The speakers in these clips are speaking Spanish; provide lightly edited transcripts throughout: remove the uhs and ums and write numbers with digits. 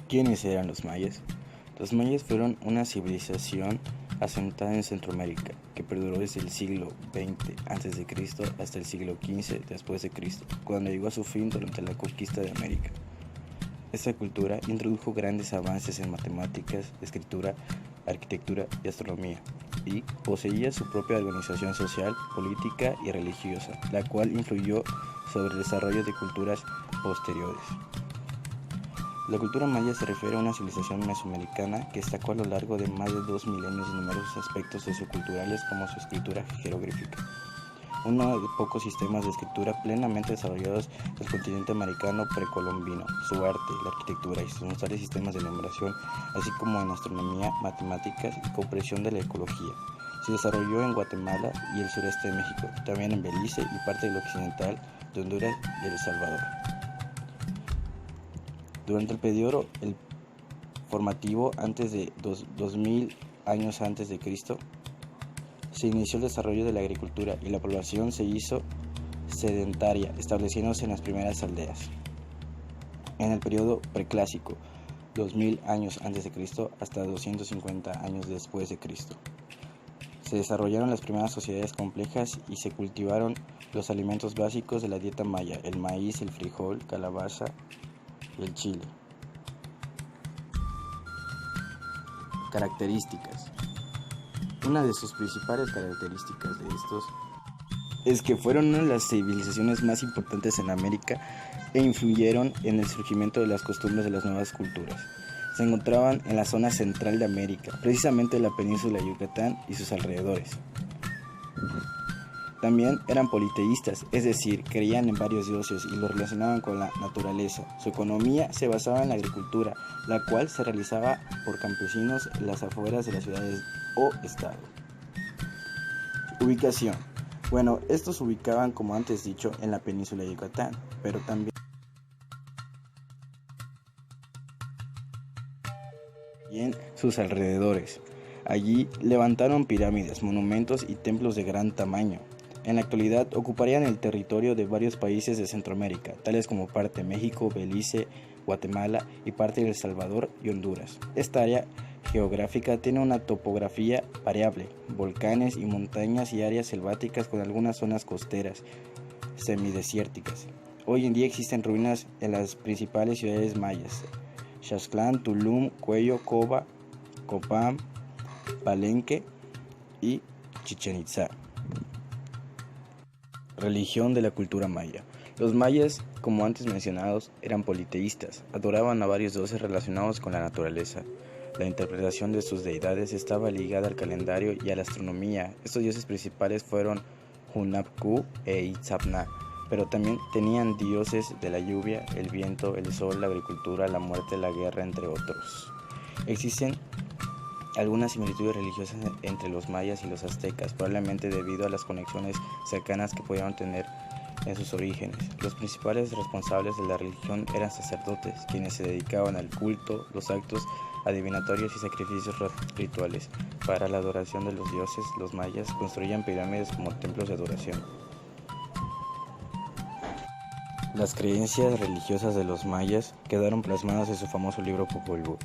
¿Quiénes eran los mayas? Los mayas fueron una civilización asentada en Centroamérica que perduró desde el siglo XX a.C. hasta el siglo XV después de Cristo, cuando llegó a su fin durante la conquista de América. Esta cultura introdujo grandes avances en matemáticas, escritura, arquitectura y astronomía, y poseía su propia organización social, política y religiosa, la cual influyó sobre el desarrollo de culturas posteriores. La cultura maya se refiere a una civilización mesoamericana que destacó a lo largo de más de 2 milenios en numerosos aspectos socioculturales como su escritura jeroglífica, uno de pocos sistemas de escritura plenamente desarrollados del continente americano precolombino, su arte, la arquitectura y sus notables sistemas de numeración, así como en astronomía, matemáticas y comprensión de la ecología. Se desarrolló en Guatemala y el sureste de México, también en Belice y parte del occidental de Honduras y El Salvador. Durante el periodo formativo antes de 2000 años antes de Cristo, se inició el desarrollo de la agricultura y la población se hizo sedentaria, estableciéndose en las primeras aldeas. En el periodo preclásico, 2000 años antes de Cristo hasta 250 años después de Cristo, se desarrollaron las primeras sociedades complejas y se cultivaron los alimentos básicos de la dieta maya: el maíz, el frijol, calabaza y el chile. Características. Una de sus principales características de estos es que fueron una de las civilizaciones más importantes en América e influyeron en el surgimiento de las costumbres de las nuevas culturas. Se encontraban en la zona central de América, precisamente la península de Yucatán y sus alrededores. También eran politeístas, es decir, creían en varios dioses y lo relacionaban con la naturaleza. Su economía se basaba en la agricultura, la cual se realizaba por campesinos en las afueras de las ciudades o estado. Ubicación. Bueno, estos se ubicaban, como antes dicho, en la península de Yucatán, pero también en sus alrededores. Allí levantaron pirámides, monumentos y templos de gran tamaño. En la actualidad ocuparían el territorio de varios países de Centroamérica, tales como parte de México, Belice, Guatemala y parte de El Salvador y Honduras. Esta área geográfica tiene una topografía variable, volcanes y montañas y áreas selváticas con algunas zonas costeras semidesérticas. Hoy en día existen ruinas en las principales ciudades mayas: Xaxtlán, Tulum, Cuello, Coba, Copán, Palenque y Chichén Itzá. Religión de la cultura maya. Los mayas, como antes mencionados, eran politeístas, adoraban a varios dioses relacionados con la naturaleza. La interpretación de sus deidades estaba ligada al calendario y a la astronomía. Estos dioses principales fueron Hunabku e Itzamna, pero también tenían dioses de la lluvia, el viento, el sol, la agricultura, la muerte, la guerra, entre otros. Existen algunas similitudes religiosas entre los mayas y los aztecas, probablemente debido a las conexiones cercanas que pudieron tener en sus orígenes. Los principales responsables de la religión eran sacerdotes, quienes se dedicaban al culto, los actos adivinatorios y sacrificios rituales. Para la adoración de los dioses, los mayas construían pirámides como templos de adoración. Las creencias religiosas de los mayas quedaron plasmadas en su famoso libro Popol Vuh.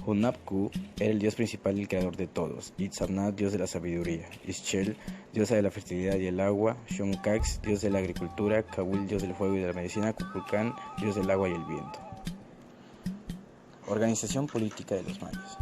Hunabku era el dios principal y el creador de todos. Itzamna, dios de la sabiduría. Ixchel, diosa de la fertilidad y el agua. Xoncax, dios de la agricultura. Cahuil, dios del fuego y de la medicina. Cuculcán, dios del agua y el viento. Organización política de los mayas.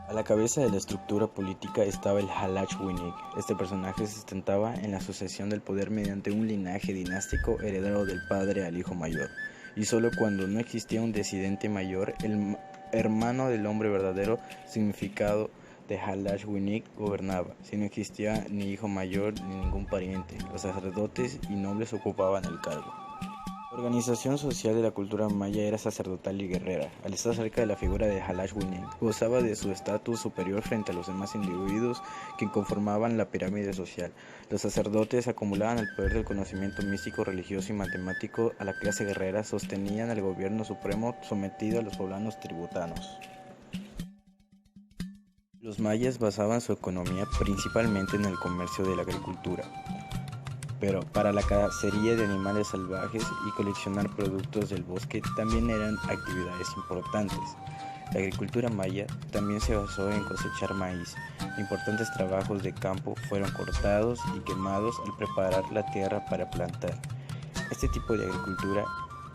A la cabeza de la estructura política estaba el Halachwinik. Este personaje se sustentaba en la sucesión del poder mediante un linaje dinástico heredado del padre al hijo mayor, y solo cuando no existía un descendiente mayor, el hermano del hombre verdadero significado de Halachwinik gobernaba. Si no existía ni hijo mayor ni ningún pariente, los sacerdotes y nobles ocupaban el cargo. La organización social de la cultura maya era sacerdotal y guerrera. Al estar cerca de la figura de Halachwinik, gozaba de su estatus superior frente a los demás individuos que conformaban la pirámide social. Los sacerdotes acumulaban el poder del conocimiento místico, religioso y matemático. A la clase guerrera sostenían el gobierno supremo sometido a los poblanos tributanos. Los mayas basaban su economía principalmente en el comercio de la agricultura. pero para la cacería de animales salvajes y coleccionar productos del bosque también eran actividades importantes. La agricultura maya también se basó en cosechar maíz. Importantes trabajos de campo fueron cortados y quemados al preparar la tierra para plantar. Este tipo de agricultura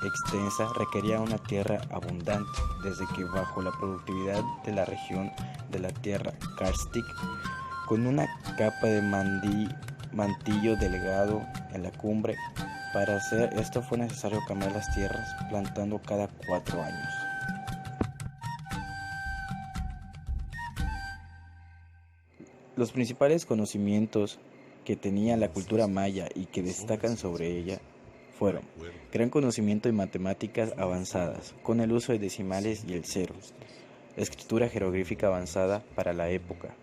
extensa requería una tierra abundante, desde que bajo la productividad de la región de la tierra kárstic, con una capa de mantillo delgado en la cumbre. Para hacer esto fue necesario cambiar las tierras plantando cada 4 años. Los principales conocimientos que tenía la cultura maya y que destacan sobre ella fueron gran conocimiento en matemáticas avanzadas, con el uso de decimales y el cero, escritura jeroglífica avanzada para la época,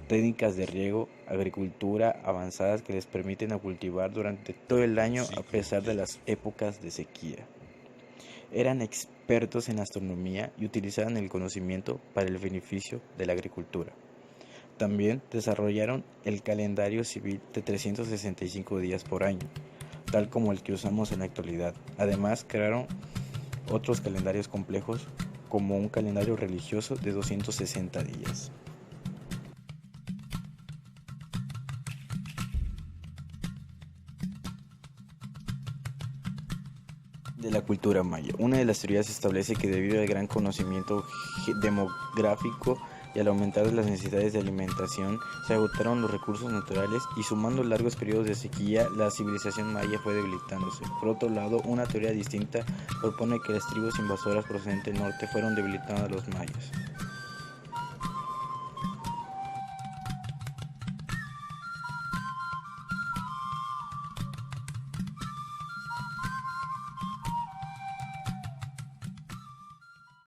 técnicas de riego, agricultura avanzadas que les permiten a cultivar durante todo el año a pesar de las épocas de sequía. Eran expertos en astronomía y utilizaban el conocimiento para el beneficio de la agricultura. También desarrollaron el calendario civil de 365 días por año, tal como el que usamos en la actualidad. Además, crearon otros calendarios complejos, como un calendario religioso de 260 días. De la cultura maya. Una de las teorías establece que debido al gran conocimiento demográfico y al aumentar las necesidades de alimentación, se agotaron los recursos naturales y sumando largos periodos de sequía, la civilización maya fue debilitándose. Por otro lado, una teoría distinta propone que las tribus invasoras procedentes del norte fueron debilitando a los mayas.